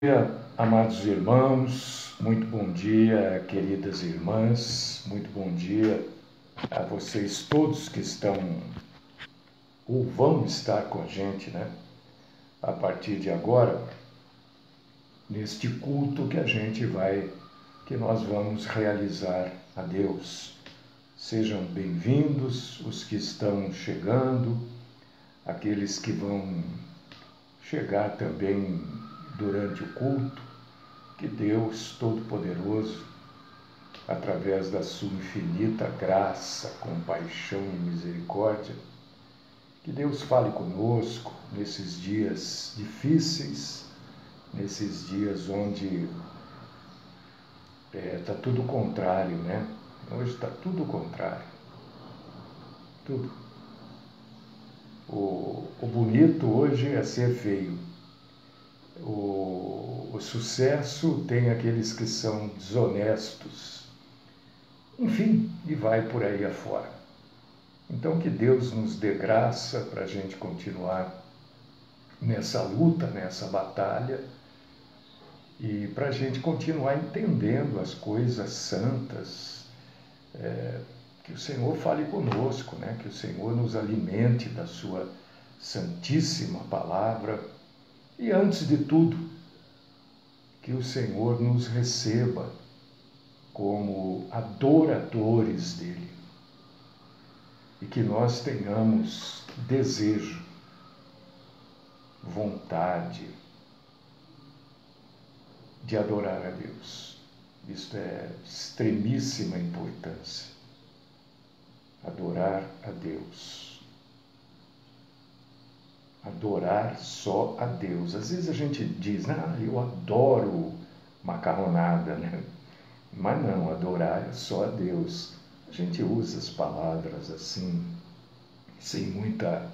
dia, amados irmãos, muito bom dia, queridas irmãs, muito bom dia a vocês todos que estão ou vão estar com a gente, né? A partir de agora, neste culto que nós vamos realizar a Deus. Sejam bem-vindos os que estão chegando, aqueles que vão chegar também durante o culto. Que Deus Todo-Poderoso, através da sua infinita graça, compaixão e misericórdia, que Deus fale conosco nesses dias difíceis, nesses dias onde está tudo contrário, né? Hoje está tudo contrário. Tudo. O bonito hoje é ser feio. O sucesso tem aqueles que são desonestos. Enfim, e vai por aí afora. Então que Deus nos dê graça para a gente continuar nessa luta, nessa batalha, e para a gente continuar entendendo as coisas santas, que o Senhor fale conosco, né? Que o Senhor nos alimente da sua santíssima palavra. E antes de tudo, que o Senhor nos receba como adoradores dele e que nós tenhamos desejo, vontade de adorar a Deus. Isto é de extremíssima importância. Adorar a Deus. Adorar só a Deus. Às vezes a gente diz, eu adoro macarronada, né? Mas não, adorar é só a Deus. A gente usa as palavras assim, sem muita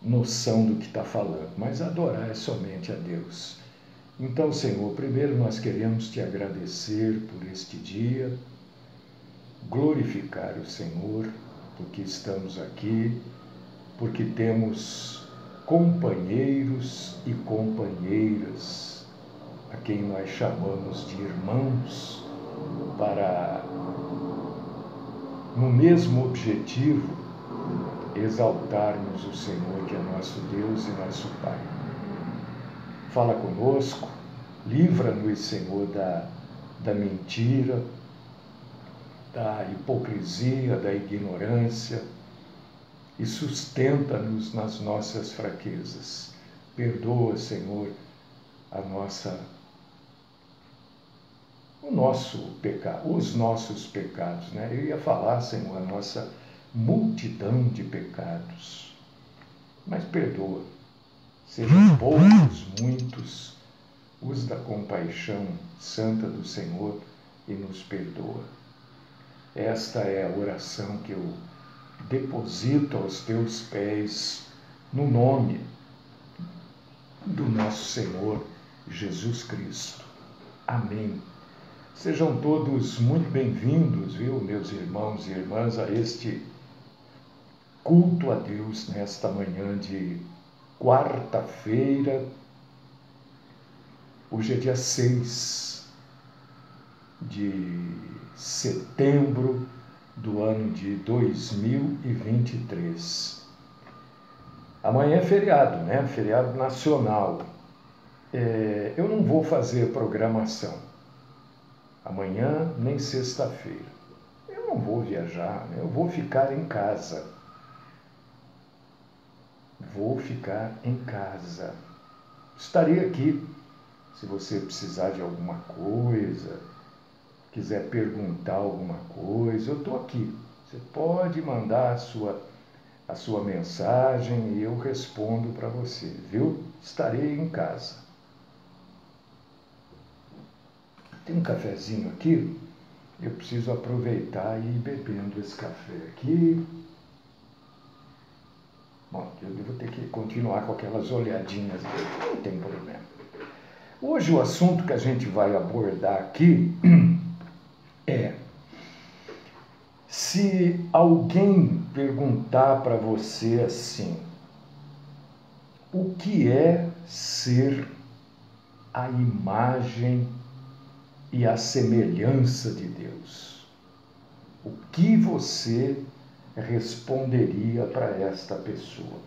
noção do que está falando, mas adorar é somente a Deus. Então, Senhor, primeiro nós queremos te agradecer por este dia, glorificar o Senhor, porque estamos aqui, porque temos companheiros e companheiras, a quem nós chamamos de irmãos, para, no mesmo objetivo, exaltarmos o Senhor, que é nosso Deus e nosso Pai. Fala conosco, livra-nos, Senhor, da mentira, da hipocrisia, da ignorância, e sustenta-nos nas nossas fraquezas. Perdoa, Senhor, os nossos pecados, né? Eu ia falar, Senhor, a nossa multidão de pecados. Mas perdoa. Sejam poucos, muitos, usa da compaixão santa do Senhor e nos perdoa. Esta é a oração que eu deposito aos teus pés, no nome do nosso Senhor Jesus Cristo. Amém. Sejam todos muito bem-vindos, viu, meus irmãos e irmãs, a este culto a Deus nesta manhã de quarta-feira. Hoje é dia 6 de setembro do ano de 2023. Amanhã é feriado, né? Feriado nacional. Eu não vou fazer programação amanhã nem sexta-feira. Eu não vou viajar, né? Eu vou ficar em casa. Vou ficar em casa. Estarei aqui se você precisar de alguma coisa, quiser perguntar alguma coisa, eu estou aqui. Você pode mandar a sua mensagem e eu respondo para você, viu? Estarei em casa. Tem um cafezinho aqui, eu preciso aproveitar e ir bebendo esse café aqui. Bom, eu vou ter que continuar com aquelas olhadinhas dele, não tem problema. Hoje o assunto que a gente vai abordar aqui é: se alguém perguntar para você assim, o que é ser à imagem e à semelhança de Deus. O que você responderia para esta pessoa?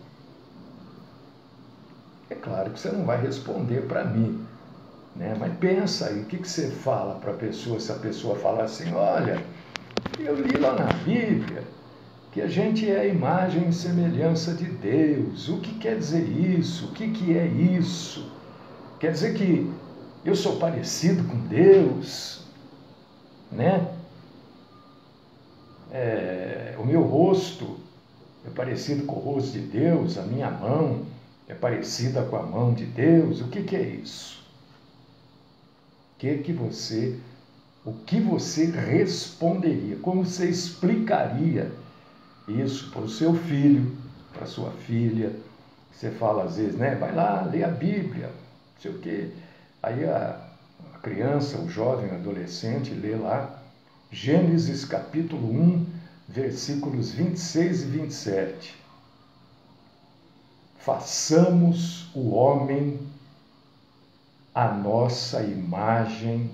É claro que você não vai responder para mim, né? Mas pensa aí, o que você fala para a pessoa se a pessoa falar assim: olha, eu li lá na Bíblia que a gente é a imagem e semelhança de Deus. O que quer dizer isso? O que é isso? Quer dizer que eu sou parecido com Deus, né? O meu rosto é parecido com o rosto de Deus, a minha mão é parecida com a mão de Deus. O que é isso? O que você responderia? Como você explicaria isso para o seu filho, para a sua filha? Você fala às vezes, né? Vai lá, lê a Bíblia, não sei o quê. Aí a criança, o jovem, o adolescente lê lá Gênesis capítulo 1, versículos 26 e 27. Façamos o homem a nossa imagem,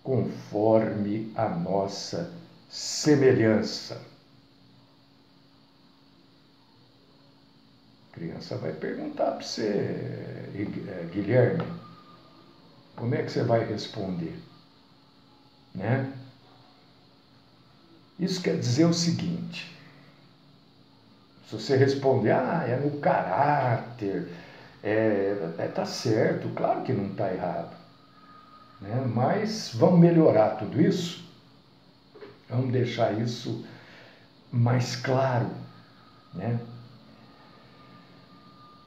conforme a nossa semelhança. A criança vai perguntar para você, Guilherme, como é que você vai responder? Né? Isso quer dizer o seguinte: se você responder, é no caráter, tá certo, claro que não está errado, né? Mas vamos melhorar tudo isso, vamos deixar isso mais claro, né?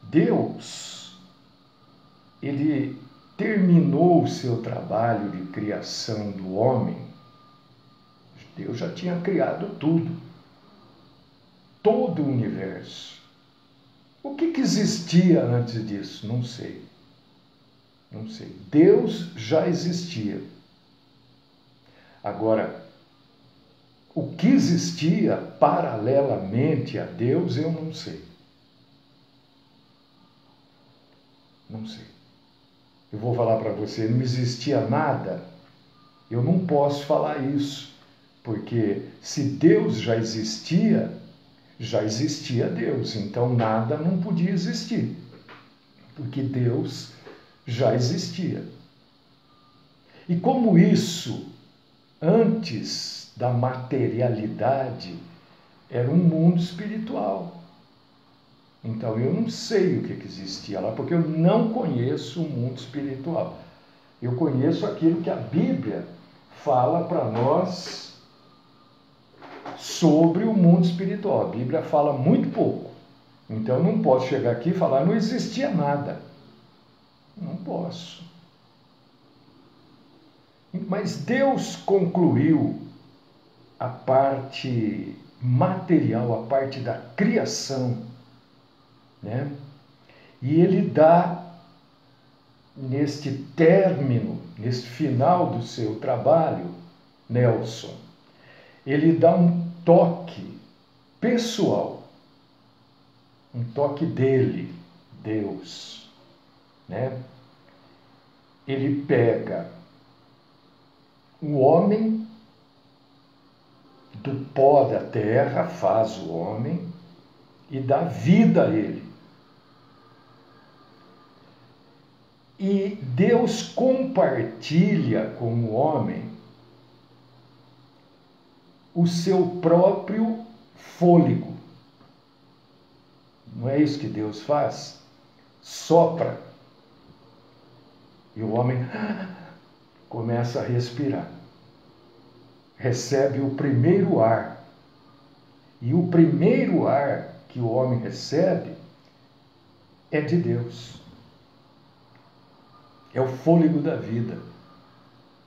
Deus, ele terminou o seu trabalho de criação do homem. Deus já tinha criado tudo, todo o universo. O que existia antes disso? Não sei. Não sei. Deus já existia. Agora, o que existia paralelamente a Deus, eu não sei. Não sei. Eu vou falar para você, não existia nada. Eu não posso falar isso, porque se Deus já existia Deus. Então nada não podia existir, porque Deus já existia. E como isso, antes da materialidade, era um mundo espiritual. Então eu não sei o que existia lá, porque eu não conheço o mundo espiritual. Eu conheço aquilo que a Bíblia fala para nós sobre o mundo espiritual. A Bíblia fala muito pouco. Então eu não posso chegar aqui e falar, não existia nada. Não posso. Mas Deus concluiu a parte material, a parte da criação, né? E ele dá, neste término, neste final do seu trabalho, Nelson, ele dá um toque pessoal, um toque dele, Deus, né? Ele pega o homem do pó da terra, faz o homem e dá vida a ele. E Deus compartilha com o homem o seu próprio fôlego. Não é isso que Deus faz? Sopra. E o homem começa a respirar. Recebe o primeiro ar. E o primeiro ar que o homem recebe é de Deus. É o fôlego da vida.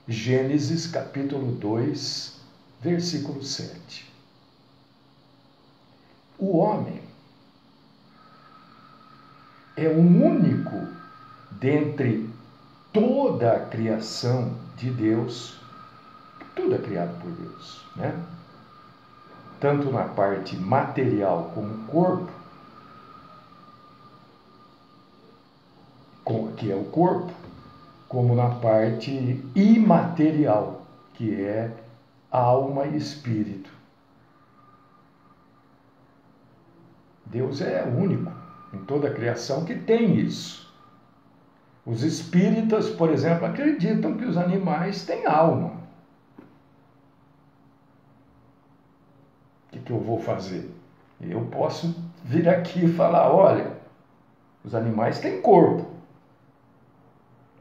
Gênesis capítulo 2, versículo 7. O homem é o único dentre toda a criação de Deus, tudo é criado por Deus, né? Tanto na parte material como o corpo, que é o corpo, como na parte imaterial, que é alma e espírito. Deus é único em toda a criação que tem isso. Os espíritas, por exemplo, acreditam que os animais têm alma. O que eu vou fazer? Eu posso vir aqui e falar, olha, os animais têm corpo.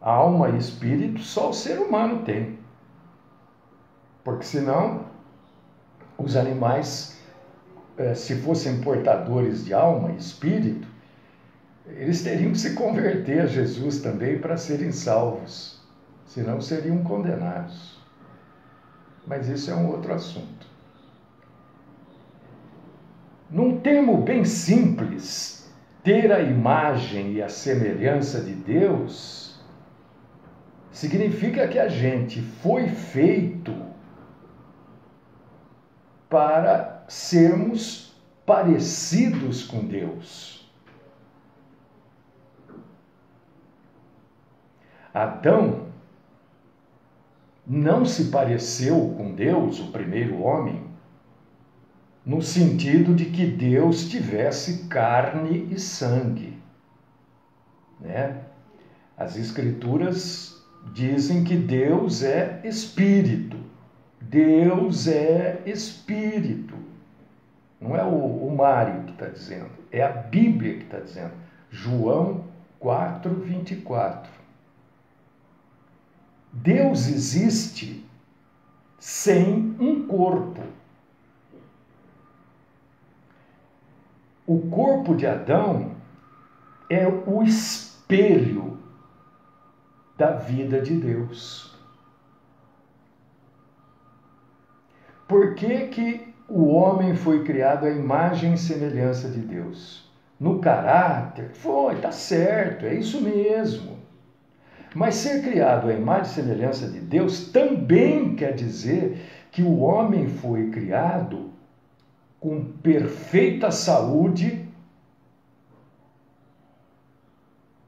Alma e espírito só o ser humano tem. Porque senão, os animais, se fossem portadores de alma e espírito, eles teriam que se converter a Jesus também para serem salvos. Senão seriam condenados. Mas isso é um outro assunto. Num termo bem simples, ter a imagem e a semelhança de Deus significa que a gente foi feito para sermos parecidos com Deus. Adão não se pareceu com Deus, o primeiro homem, no sentido de que Deus tivesse carne e sangue, né? As Escrituras dizem que Deus é espírito. Deus é espírito. Não é o Mário que está dizendo, é a Bíblia que está dizendo. João 4:24. Deus existe sem um corpo. O corpo de Adão é o espelho da vida de Deus. Por que o homem foi criado à imagem e semelhança de Deus? No caráter, tá certo, é isso mesmo. Mas ser criado à imagem e semelhança de Deus também quer dizer que o homem foi criado com perfeita saúde,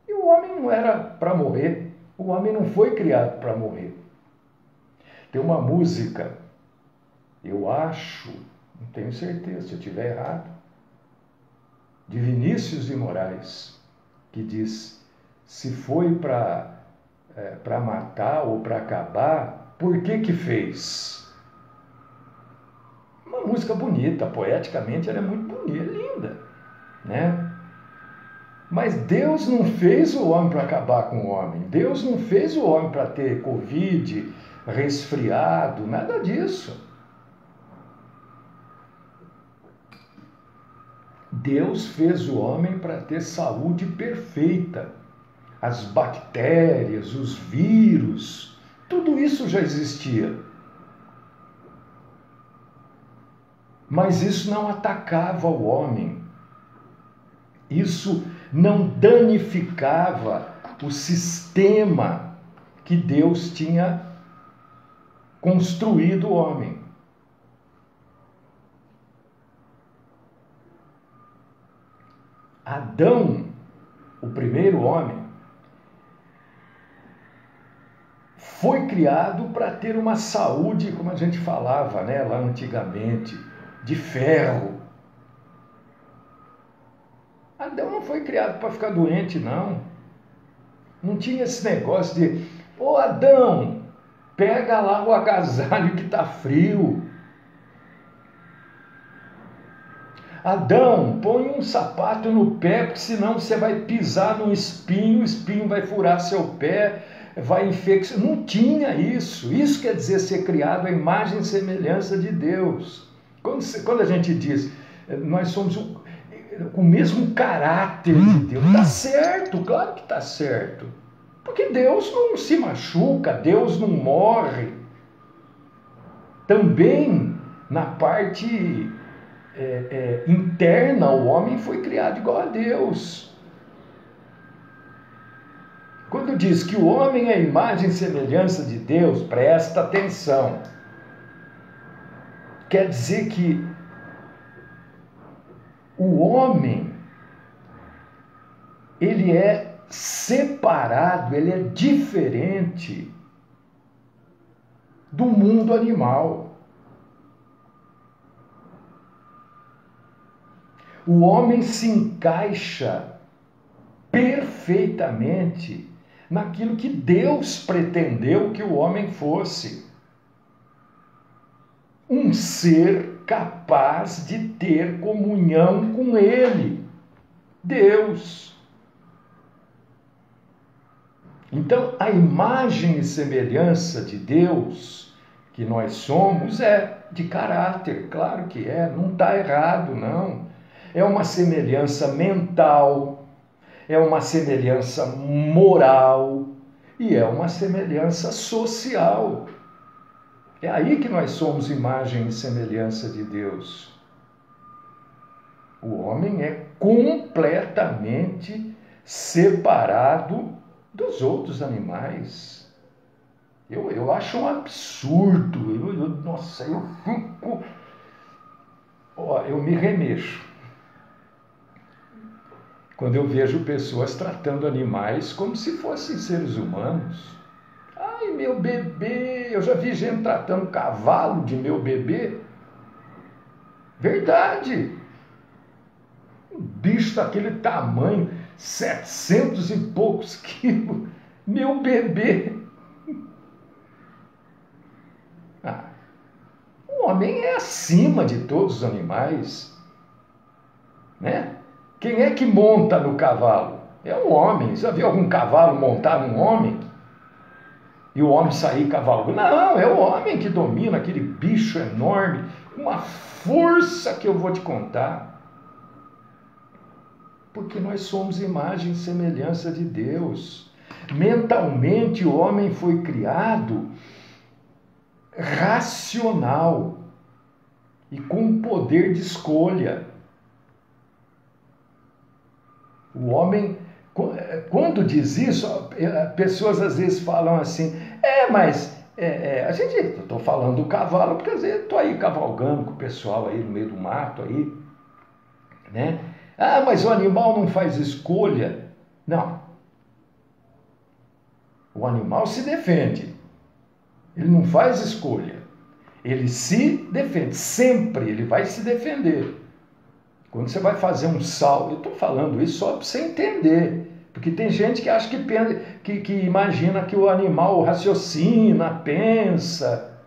e o homem não era para morrer, o homem não foi criado para morrer. Tem uma música, eu acho, não tenho certeza, se eu estiver errado, de Vinícius de Moraes, que diz, se foi para matar ou para acabar, por que fez? Uma música bonita, poeticamente ela é muito bonita, linda, né? Mas Deus não fez o homem para acabar com o homem. Deus não fez o homem para ter Covid, resfriado, nada disso. Deus fez o homem para ter saúde perfeita. As bactérias, os vírus, tudo isso já existia. Mas isso não atacava o homem. Isso não danificava o sistema que Deus tinha construído o homem. Adão, o primeiro homem, foi criado para ter uma saúde, como a gente falava, né, lá antigamente, de ferro. Adão não foi criado para ficar doente, não. Não tinha esse negócio de, ô Adão, pega lá o agasalho que está frio. Adão, põe um sapato no pé, porque senão você vai pisar no espinho, o espinho vai furar seu pé, vai infeccionar. Não tinha isso. Isso quer dizer ser criado à imagem e semelhança de Deus. Quando a gente diz, nós somos o mesmo caráter de Deus, está certo, claro que está certo. Porque Deus não se machuca, Deus não morre. Também na parte interna, o homem foi criado igual a Deus. Quando diz que o homem é a imagem e semelhança de Deus, presta atenção. Quer dizer que o homem, ele é separado, ele é diferente do mundo animal. O homem se encaixa perfeitamente naquilo que Deus pretendeu que o homem fosse. Um ser capaz de ter comunhão com Ele, Deus. Então, a imagem e semelhança de Deus que nós somos é de caráter, claro que é, não está errado, não. É uma semelhança mental, é uma semelhança moral e é uma semelhança social. É aí que nós somos imagem e semelhança de Deus. O homem é completamente separado dos outros animais. Eu acho um absurdo. Nossa, eu fico... eu me remexo quando eu vejo pessoas tratando animais como se fossem seres humanos. Ai, meu bebê! Eu já vi gente tratando cavalo de meu bebê. Verdade! Um bicho daquele tamanho, 700 e poucos quilos. Meu bebê! O homem é acima de todos os animais, né? Quem é que monta no cavalo? É o homem. Você já viu algum cavalo montar num homem? E o homem sair cavalgando? Não, é o homem que domina aquele bicho enorme, uma força que eu vou te contar. Porque nós somos imagem e semelhança de Deus. Mentalmente o homem foi criado racional e com poder de escolha. O homem, quando diz isso, pessoas às vezes falam assim, a gente, eu estou falando do cavalo, porque às vezes estou aí cavalgando com o pessoal aí no meio do mato aí, né? Ah, mas o animal não faz escolha. Não. O animal se defende. Ele não faz escolha. Ele se defende. Sempre ele vai se defender. Quando você vai fazer um salto, eu estou falando isso só para você entender. Porque tem gente que acha que imagina que o animal raciocina, pensa.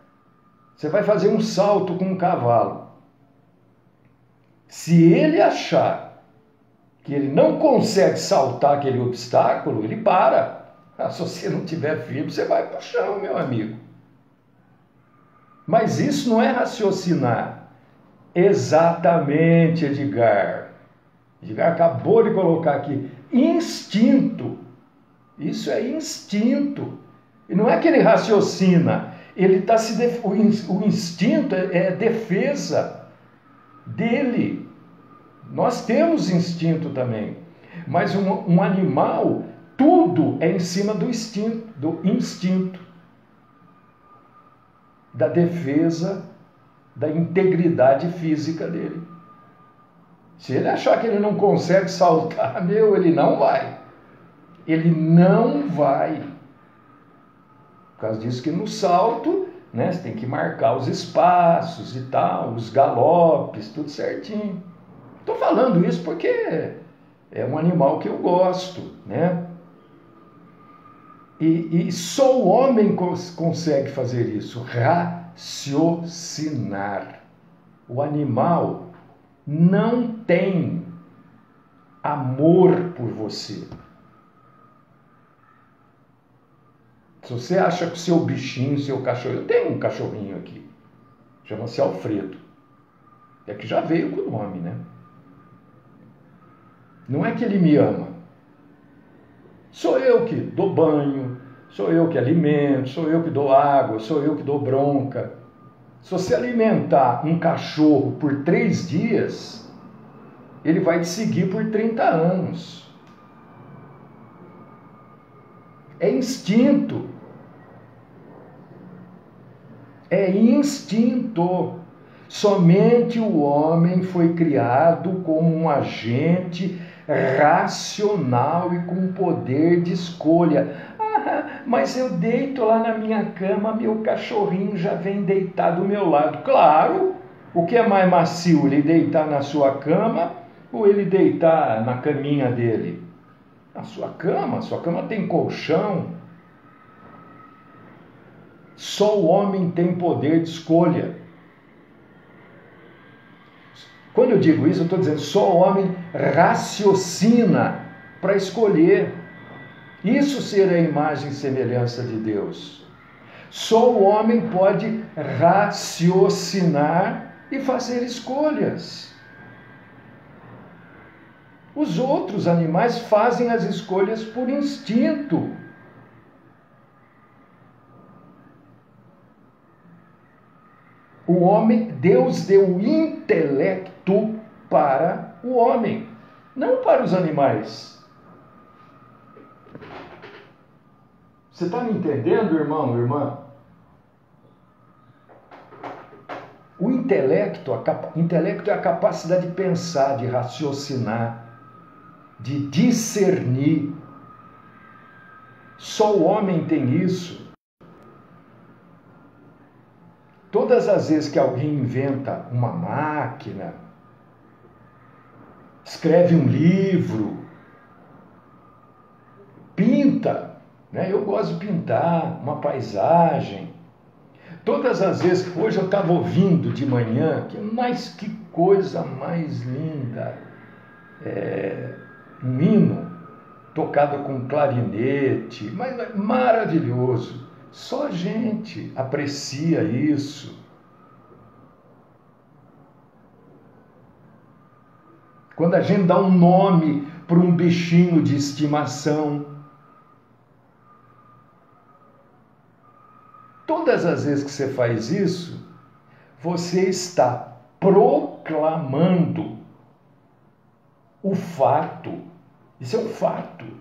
Você vai fazer um salto com um cavalo. Se ele achar que ele não consegue saltar aquele obstáculo, ele para. Se você não tiver firme, você vai para o chão, meu amigo. Mas isso não é raciocinar. Exatamente, Edgar. Edgar acabou de colocar aqui. Instinto. Isso é instinto. E não é que ele raciocina. Ele está o instinto é defesa dele. Nós temos instinto também. Mas um animal, tudo é em cima do instinto. Da defesa, da integridade física dele. Se ele achar que ele não consegue saltar, ele não vai. Ele não vai. Por causa disso que no salto, né, você tem que marcar os espaços e tal, os galopes, tudo certinho. Estou falando isso porque é um animal que eu gosto, né? E só o homem consegue fazer isso, raciocinar. O animal não tem amor por você. Se você acha que o seu bichinho, seu cachorro... Eu tenho um cachorrinho aqui, chama-se Alfredo. É que já veio com o nome, né? Não é que ele me ama. Sou eu que dou banho, sou eu que alimento, sou eu que dou água, sou eu que dou bronca. Se você alimentar um cachorro por 3 dias, ele vai te seguir por 30 anos. É instinto. É instinto. Somente o homem foi criado como um agente racional e com poder de escolha. Ah, mas eu deito lá na minha cama, meu cachorrinho já vem deitar do meu lado. Claro, o que é mais macio, ele deitar na sua cama ou ele deitar na caminha dele? A sua cama tem colchão. Só o homem tem poder de escolha. Quando eu digo isso, eu estou dizendo só o homem raciocina para escolher. Isso ser a imagem e semelhança de Deus. Só o homem pode raciocinar e fazer escolhas. Os outros animais fazem as escolhas por instinto. O homem, Deus deu intelecto para o homem, não para os animais. Você está me entendendo, irmão, irmã? O intelecto é a capacidade de pensar, de raciocinar, de discernir. Só o homem tem isso. Todas as vezes que alguém inventa uma máquina, escreve um livro, pinta, né? Eu gosto de pintar uma paisagem. Todas as vezes, hoje eu estava ouvindo de manhã, mas que coisa mais linda, um hino tocado com clarinete, mas maravilhoso. Só a gente aprecia isso. Quando a gente dá um nome para um bichinho de estimação. Todas as vezes que você faz isso, você está proclamando o fato, isso é um fato,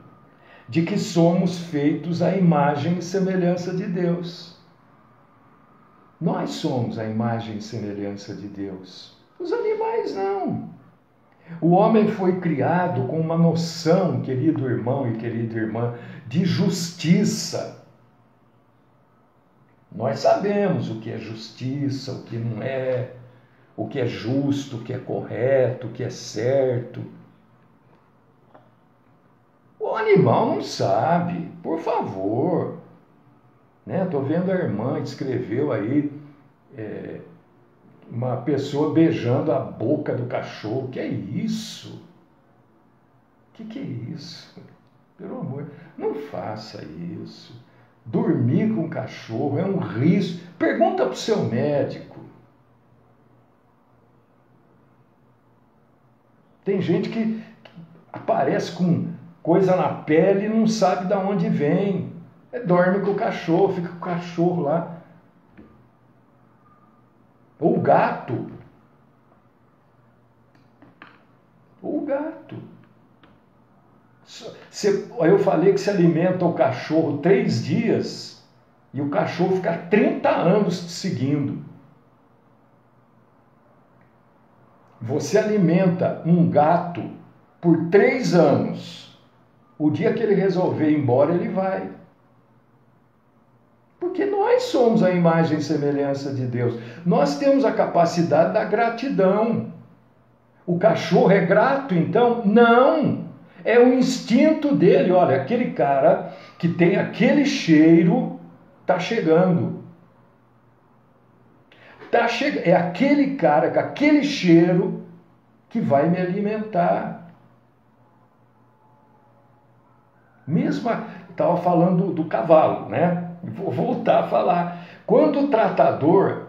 de que somos feitos à imagem e semelhança de Deus. Nós somos a imagem e semelhança de Deus. Os animais não. O homem foi criado com uma noção, querido irmão e querida irmã, de justiça. Nós sabemos o que é justiça, o que não é, o que é justo, o que é correto, o que é certo. O animal não sabe, por favor. Estou vendo a irmã que escreveu aí uma pessoa beijando a boca do cachorro. Que é isso? Que é isso? Pelo amor, não faça isso. Dormir com o cachorro é um risco. Pergunta para o seu médico. Tem gente que aparece com coisa na pele e não sabe de onde vem. Dorme com o cachorro, fica com o cachorro lá. Ou o gato. Ou o gato. Eu falei que se alimenta o cachorro 3 dias e o cachorro fica 30 anos te seguindo. Você alimenta um gato por 3 anos. O dia que ele resolver ir embora, ele vai. Porque nós somos a imagem e semelhança de Deus. Nós temos a capacidade da gratidão. O cachorro é grato, então? Não! É o instinto dele. Olha, aquele cara que tem aquele cheiro está chegando. É aquele cara com aquele cheiro que vai me alimentar. Mesmo, estava falando do cavalo, né? Vou voltar a falar. Quando o tratador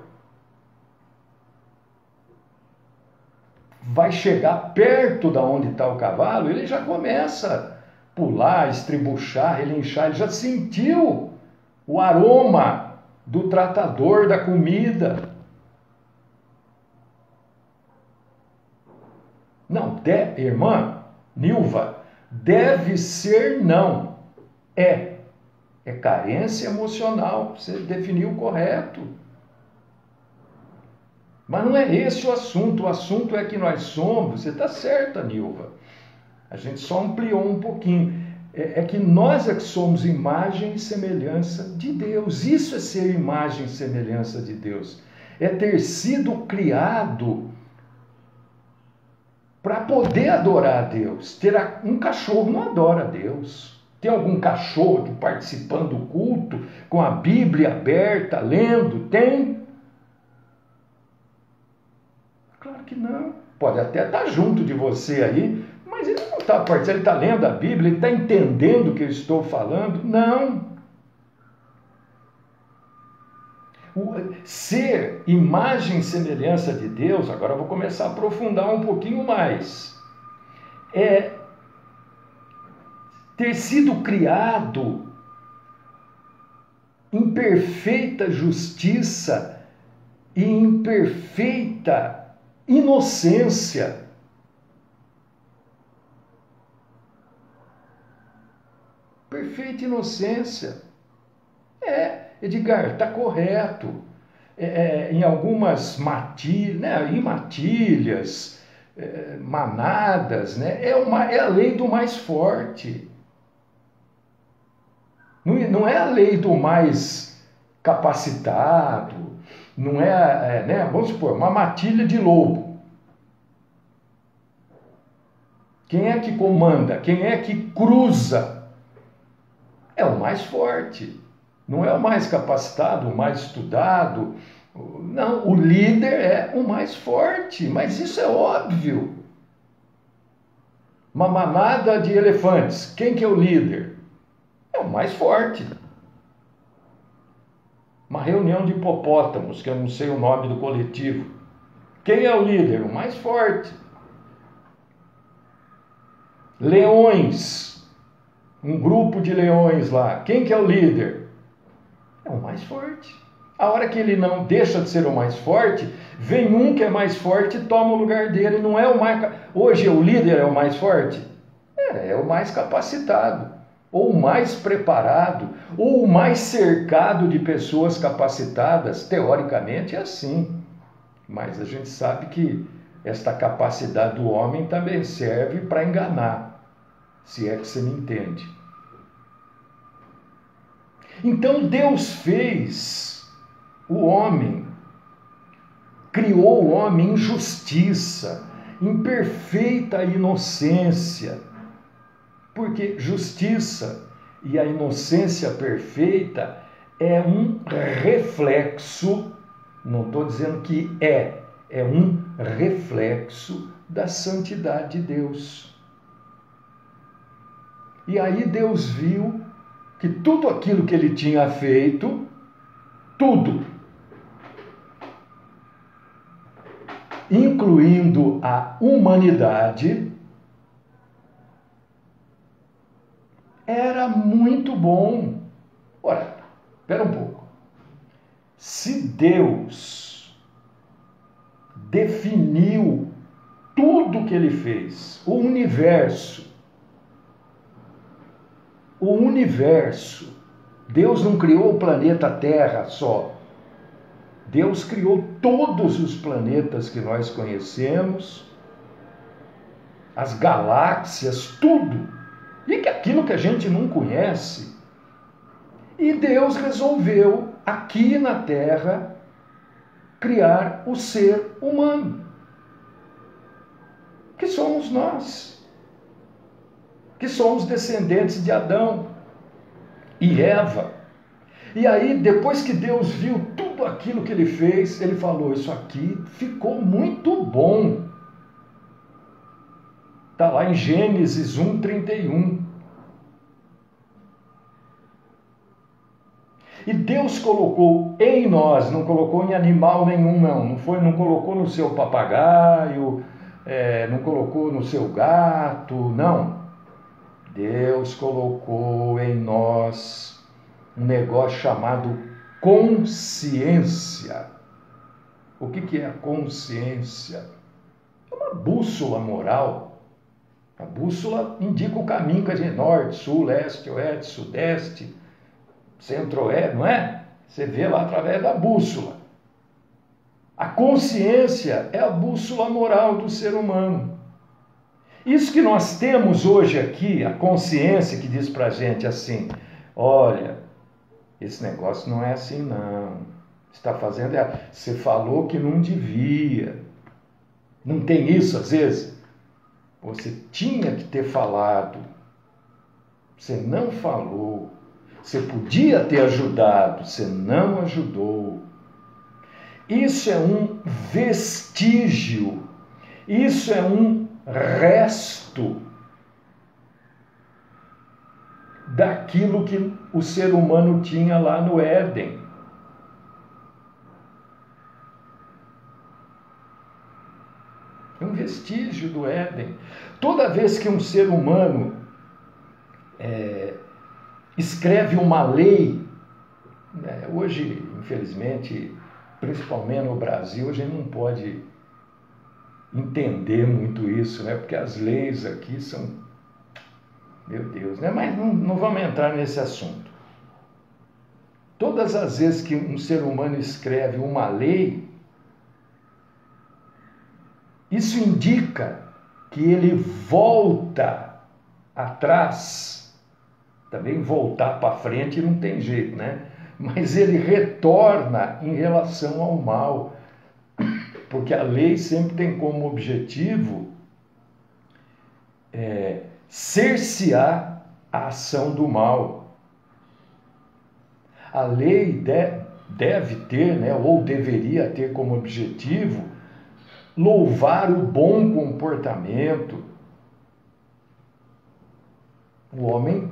vai chegar perto da onde está o cavalo, ele já começa a pular, estribuchar, relinchar, ele já sentiu o aroma do tratador, da comida. Não, irmã Nilva, deve ser não. É carência emocional, você definiu correto. Mas não é esse o assunto é que nós somos, você está certa, Nilva. A gente só ampliou um pouquinho. É que nós é que somos imagem e semelhança de Deus. Isso é ser imagem e semelhança de Deus. É ter sido criado para poder adorar a Deus. Um cachorro não adora a Deus. Tem algum cachorro aqui participando do culto, com a Bíblia aberta, lendo? Tem? Claro que não. Pode até estar junto de você aí, mas ele não está participando, ele está lendo a Bíblia, ele está entendendo o que eu estou falando? Não. Ser imagem e semelhança de Deus, agora eu vou começar a aprofundar um pouquinho mais, é ter sido criado em perfeita justiça e em perfeita inocência. Perfeita inocência. Edgar, está correto. Em algumas matilhas, né, em matilhas, manadas, né, é a lei do mais forte. Não é a lei do mais capacitado, não né, vamos supor, uma matilha de lobo. Quem é que comanda? Quem é que cruza? É o mais forte. Não é o mais capacitado, o mais estudado. Não, o líder é o mais forte, mas isso é óbvio. Uma manada de elefantes, quem que é o líder? É o mais forte. Uma reunião de hipopótamos, que eu não sei o nome do coletivo. Quem é o líder? O mais forte. Leões, um grupo de leões lá, quem que é o líder? É o mais forte. A hora que ele não deixa de ser o mais forte, vem um que é mais forte e toma o lugar dele. Não é o mais... Hoje o líder é o mais forte? É o mais capacitado, ou o mais preparado, ou o mais cercado de pessoas capacitadas. Teoricamente é assim. Mas a gente sabe que esta capacidade do homem também serve para enganar, se é que você me entende. Então Deus fez o homem, criou o homem em justiça, em perfeita inocência, porque justiça e a inocência perfeita é um reflexo, não estou dizendo que é um reflexo da santidade de Deus. E aí Deus viu que tudo aquilo que ele tinha feito, tudo, incluindo a humanidade, era muito bom. Ora, espera um pouco. Se Deus definiu tudo que ele fez, o universo, Deus não criou o planeta Terra só. Deus criou todos os planetas que nós conhecemos, as galáxias, tudo. E que aquilo que a gente não conhece. E Deus resolveu, aqui na Terra, criar o ser humano, que somos nós, que somos descendentes de Adão e Eva. E aí, depois que Deus viu tudo aquilo que ele fez, ele falou, isso aqui ficou muito bom. Está lá em Gênesis 1:31. E Deus colocou em nós, não colocou em animal nenhum, não colocou no seu papagaio, não colocou no seu gato, não. Deus colocou em nós um negócio chamado consciência. O que é a consciência? É uma bússola moral. A bússola indica o caminho que a gente... Norte, sul, leste, oeste, sudeste, centro-oeste, não é? Você vê lá através da bússola. A consciência é a bússola moral do ser humano. Isso que nós temos hoje aqui, a consciência que diz para a gente assim, olha, esse negócio não é assim não, você está fazendo errado, você falou que não devia. Não tem isso às vezes? Você tinha que ter falado, você não falou, você podia ter ajudado, você não ajudou. Isso é um vestígio, isso é um resto daquilo que o ser humano tinha lá no Éden. É um vestígio do Éden. Toda vez que um ser humano escreve uma lei, né, hoje, infelizmente, principalmente no Brasil, a gente não pode entender muito isso, né? Porque as leis aqui são, meu Deus, né? Mas não vamos entrar nesse assunto. Todas as vezes que um ser humano escreve uma lei, isso indica que ele volta atrás. Também voltar para frente não tem jeito, né? Mas ele retorna em relação ao mal, porque a lei sempre tem como objetivo cercear a ação do mal. A lei deve ter, né, ou deveria ter como objetivo louvar o bom comportamento. O homem,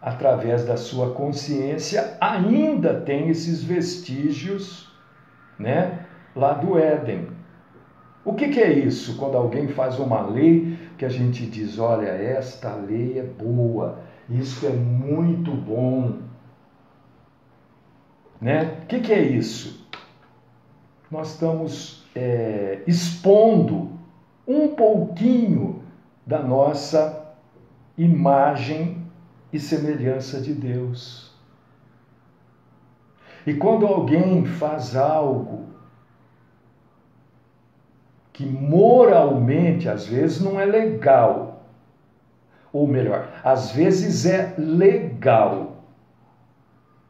através da sua consciência, ainda tem esses vestígios, né, lá do Éden. O que é isso? Quando alguém faz uma lei que a gente diz, olha, esta lei é boa, isso é muito bom, né? O que é isso? Nós estamos expondo um pouquinho da nossa imagem e semelhança de Deus. E quando alguém faz algo que moralmente, às vezes, não é legal, ou melhor, às vezes é legal,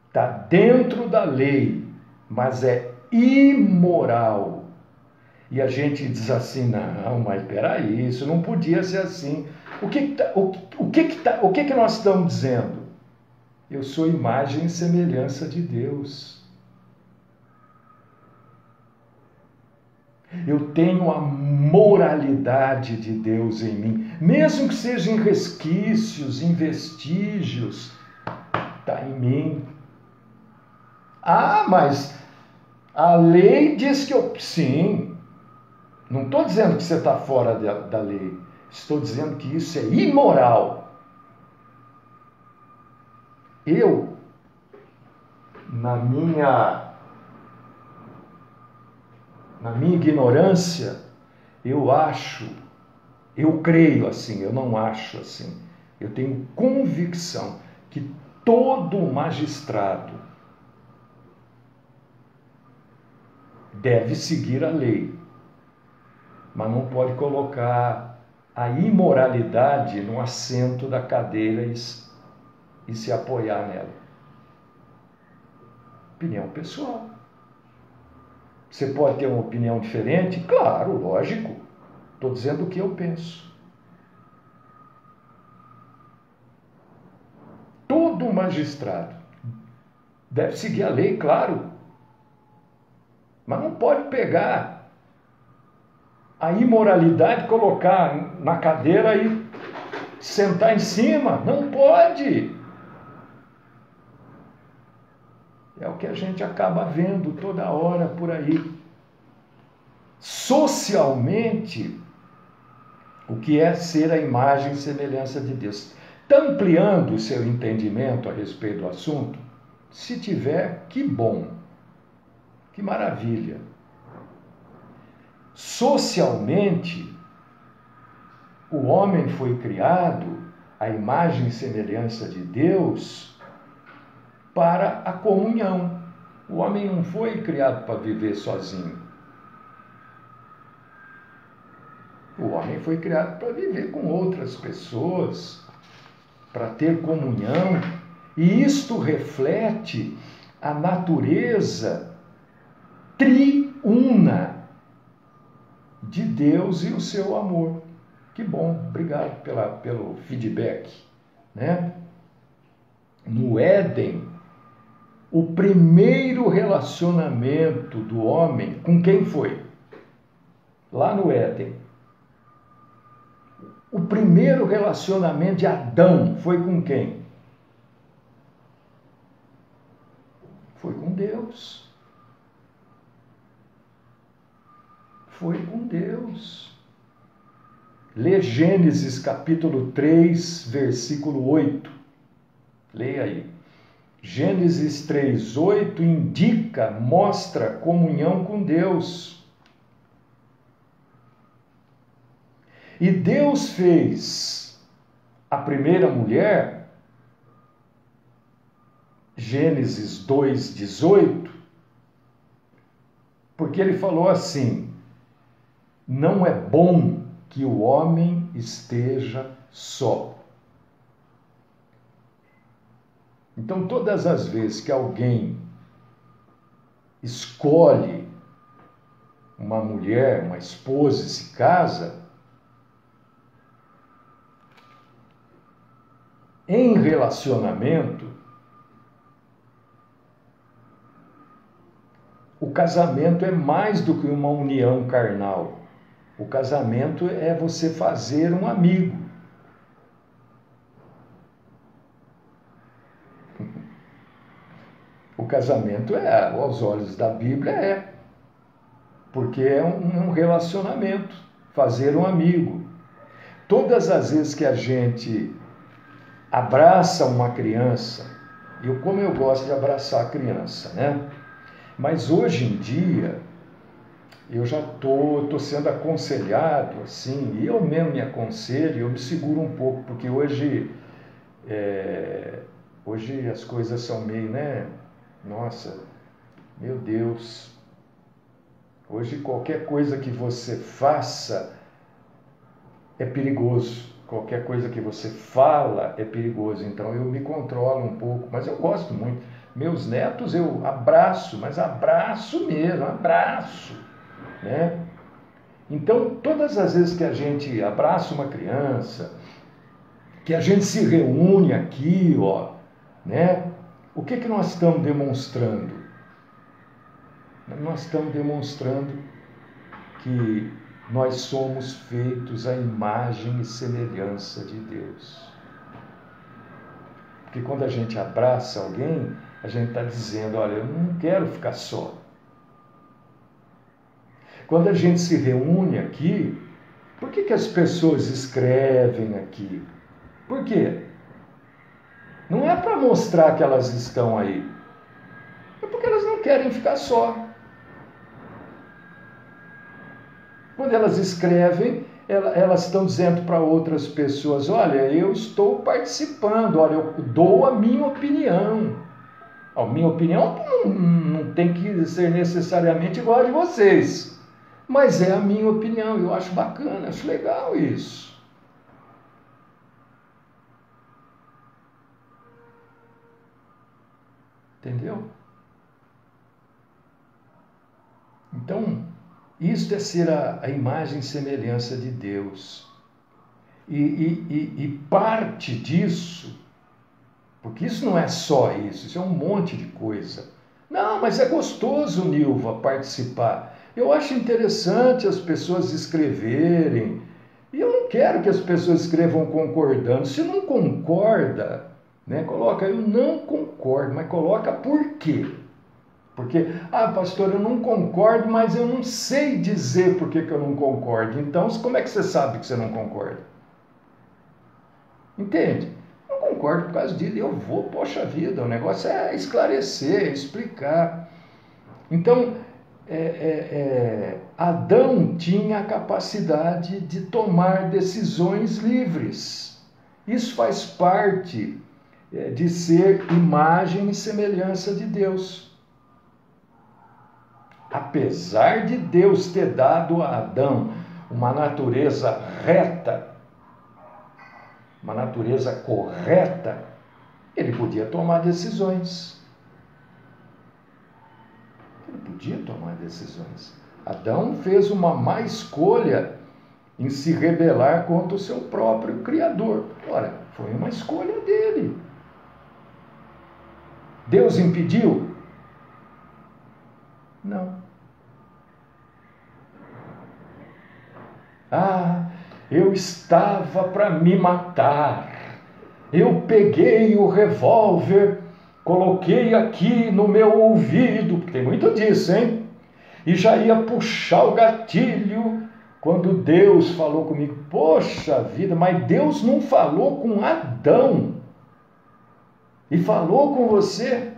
está dentro da lei, mas é imoral. E a gente diz assim, não, mas peraí, isso não podia ser assim. O que nós estamos dizendo? Eu sou imagem e semelhança de Deus. Eu tenho a moralidade de Deus em mim, mesmo que sejam em resquícios, em vestígios, está em mim. Ah, mas a lei diz que eu... Sim, não estou dizendo que você está fora da lei, estou dizendo que isso é imoral. Eu, na minha ignorância, eu creio assim, eu não acho assim. Eu tenho convicção que todo magistrado deve seguir a lei, mas não pode colocar a imoralidade no assento da cadeira e se apoiar nela. Opinião pessoal. Você pode ter uma opinião diferente? Claro, lógico. Estou dizendo o que eu penso. Todo magistrado deve seguir a lei, claro. Mas não pode pegar a imoralidade, colocar na cadeira e sentar em cima. Não pode. É o que a gente acaba vendo toda hora por aí. Socialmente, o que é ser a imagem e semelhança de Deus? Está ampliando o seu entendimento a respeito do assunto? Se tiver, que bom, que maravilha. Socialmente, o homem foi criado à imagem e semelhança de Deus para a comunhão. O homem não foi criado para viver sozinho. O homem foi criado para viver com outras pessoas, para ter comunhão, e isto reflete a natureza triuna de Deus e o seu amor. Que bom, obrigado pelo feedback, né? No Éden, o primeiro relacionamento do homem com quem foi? Lá no Éden. O primeiro relacionamento de Adão foi com quem? Foi com Deus. Foi com Deus. Lê Gênesis capítulo 3, versículo 8. Leia aí. Gênesis 3, 8 indica, mostra comunhão com Deus. E Deus fez a primeira mulher, Gênesis 2, 18, porque ele falou assim: não é bom que o homem esteja só. Então, todas as vezes que alguém escolhe uma mulher, uma esposa e se casa, em relacionamento, o casamento é mais do que uma união carnal. O casamento é você fazer um amigo. O casamento aos olhos da Bíblia, porque é um relacionamento, fazer um amigo. Todas as vezes que a gente abraça uma criança, como eu gosto de abraçar a criança, né? Mas hoje em dia, eu já estou sendo aconselhado, assim, e eu mesmo me aconselho, eu me seguro um pouco, porque hoje as coisas são meio, né? Nossa, meu Deus, hoje qualquer coisa que você faça é perigoso, qualquer coisa que você fala é perigoso, então eu me controlo um pouco, mas eu gosto muito. Meus netos eu abraço, mas abraço mesmo, abraço, né? Então, todas as vezes que a gente abraça uma criança, que a gente se reúne aqui, né? O que nós estamos demonstrando? Nós estamos demonstrando que nós somos feitos à imagem e semelhança de Deus. Porque quando a gente abraça alguém, a gente está dizendo, olha, eu não quero ficar só. Quando a gente se reúne aqui, por que as pessoas escrevem aqui? Por quê? Não é para mostrar que elas estão aí. É porque elas não querem ficar só. Quando elas escrevem, elas estão dizendo para outras pessoas, olha, eu estou participando, olha, eu dou a minha opinião. A minha opinião não tem que ser necessariamente igual a de vocês, mas é a minha opinião, eu acho bacana, acho legal isso. Entendeu? Então, isto é ser a imagem e semelhança de Deus. E parte disso, porque isso não é só isso é um monte de coisa. Não, mas é gostoso, Nilva, participar. Eu acho interessante as pessoas escreverem. E eu não quero que as pessoas escrevam concordando. Se não concorda, né, coloca, eu não concordo, mas coloca por quê? Porque, pastor, eu não concordo, mas eu não sei dizer por que eu não concordo. Então, como é que você sabe que você não concorda? Entende? Não concordo por causa disso. Eu vou, poxa vida, o negócio é esclarecer, explicar. Então, Adão tinha a capacidade de tomar decisões livres. Isso faz parte de ser imagem e semelhança de Deus. Apesar de Deus ter dado a Adão uma natureza reta, uma natureza correta, ele podia tomar decisões. Ele podia tomar decisões. Adão fez uma má escolha em se rebelar contra o seu próprio Criador. Ora, foi uma escolha dele. Deus impediu? Não. Eu estava para me matar. Eu peguei o revólver, coloquei aqui no meu ouvido, tem muito disso, hein? E já ia puxar o gatilho quando Deus falou comigo. Poxa vida, mas Deus não falou com Adão e falou com você?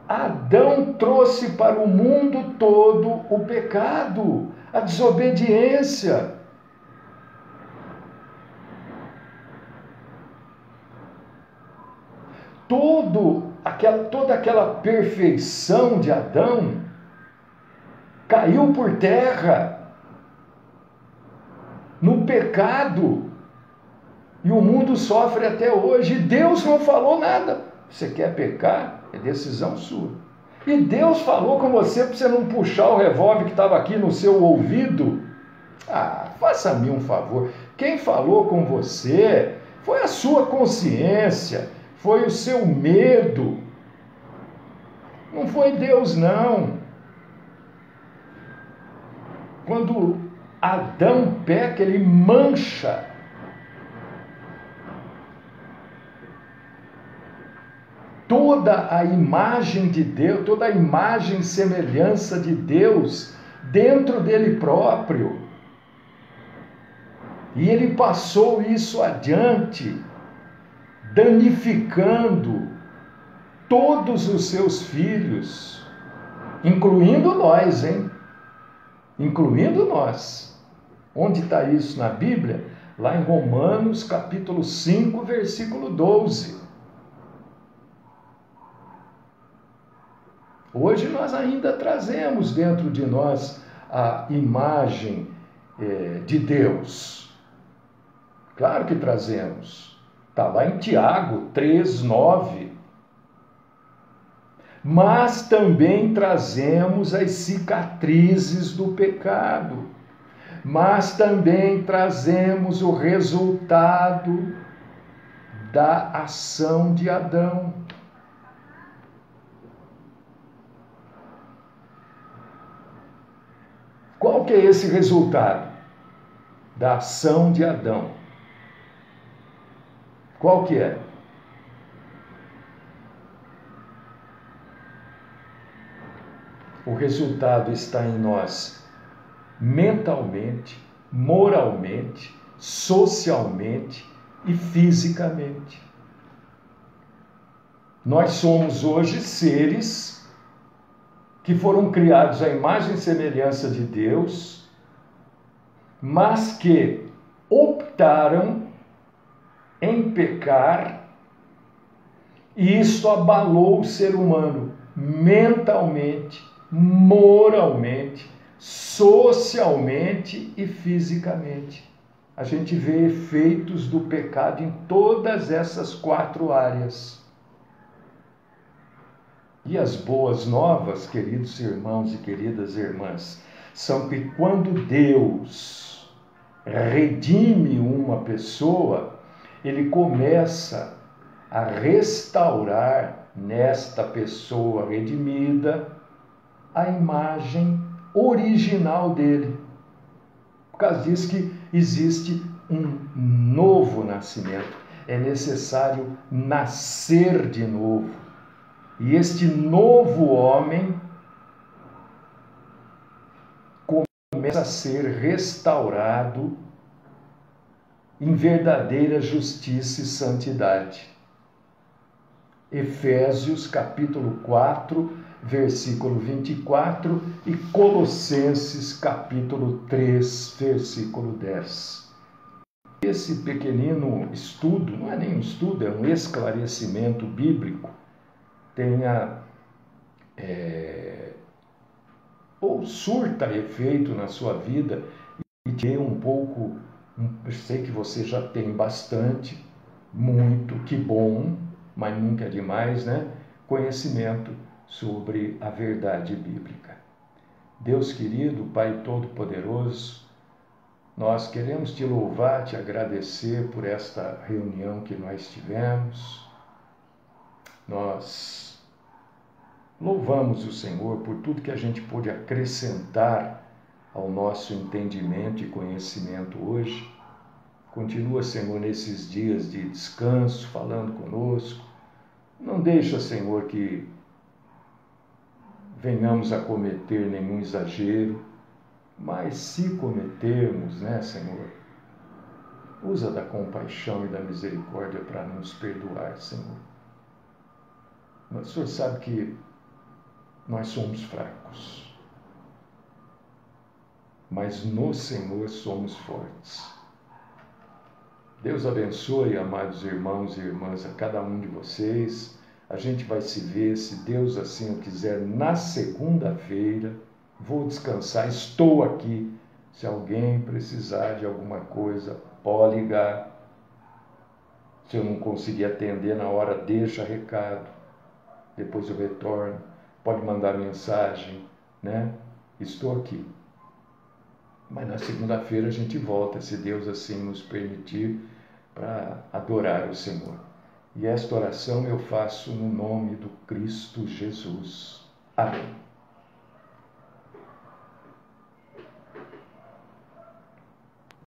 Adão trouxe para o mundo todo o pecado, a desobediência. Toda aquela perfeição de Adão caiu por terra no pecado e o mundo sofre até hoje. Deus não falou nada. Você quer pecar? É decisão sua. E Deus falou com você para você não puxar o revólver que estava aqui no seu ouvido? Faça-me um favor. Quem falou com você foi a sua consciência, foi o seu medo. Não foi Deus, não. Quando Adão peca, ele mancha toda a imagem de Deus, toda a imagem e semelhança de Deus dentro dele próprio. E ele passou isso adiante, danificando todos os seus filhos, incluindo nós, hein? Incluindo nós. Onde está isso na Bíblia? Lá em Romanos, capítulo 5, versículo 12. Hoje nós ainda trazemos dentro de nós a imagem de Deus. Claro que trazemos. Está lá em Tiago 3:9. Mas também trazemos as cicatrizes do pecado. Mas também trazemos o resultado da ação de Adão. Qual que é esse resultado da ação de Adão? Qual que é? O resultado está em nós mentalmente, moralmente, socialmente e fisicamente. Nós somos hoje seres que foram criados à imagem e semelhança de Deus, mas que optaram em pecar, e isso abalou o ser humano mentalmente, moralmente, socialmente e fisicamente. A gente vê efeitos do pecado em todas essas 4 áreas. E as boas novas, queridos irmãos e queridas irmãs, são que quando Deus redime uma pessoa, ele começa a restaurar nesta pessoa redimida a imagem original dele. Por causa disso que existe um novo nascimento. É necessário nascer de novo. E este novo homem começa a ser restaurado em verdadeira justiça e santidade. Efésios capítulo 4, versículo 24 e Colossenses capítulo 3, versículo 10. Esse pequenino estudo, não é nem um estudo, é um esclarecimento bíblico, tenha ou surta efeito na sua vida e te dê um pouco, eu sei que você já tem bastante, muito, que bom, mas nunca é demais, né? Conhecimento sobre a verdade bíblica. Deus querido, Pai Todo-Poderoso, nós queremos te louvar, te agradecer por esta reunião que nós tivemos. Nós louvamos o Senhor por tudo que a gente pôde acrescentar ao nosso entendimento e conhecimento hoje. Continua, Senhor, nesses dias de descanso, falando conosco. Não deixa, Senhor, que venhamos a cometer nenhum exagero, mas se cometermos, né, Senhor, usa da compaixão e da misericórdia para nos perdoar, Senhor. O Senhor sabe que nós somos fracos, mas no Senhor somos fortes. Deus abençoe, amados irmãos e irmãs, a cada um de vocês. A gente vai se ver, se Deus assim o quiser, na segunda-feira. Vou descansar, estou aqui. Se alguém precisar de alguma coisa, pode ligar. Se eu não conseguir atender na hora, deixa recado. Depois eu retorno. Pode mandar mensagem, né? Estou aqui. Mas na segunda-feira a gente volta, se Deus assim nos permitir, para adorar o Senhor. E esta oração eu faço no nome do Cristo Jesus. Amém.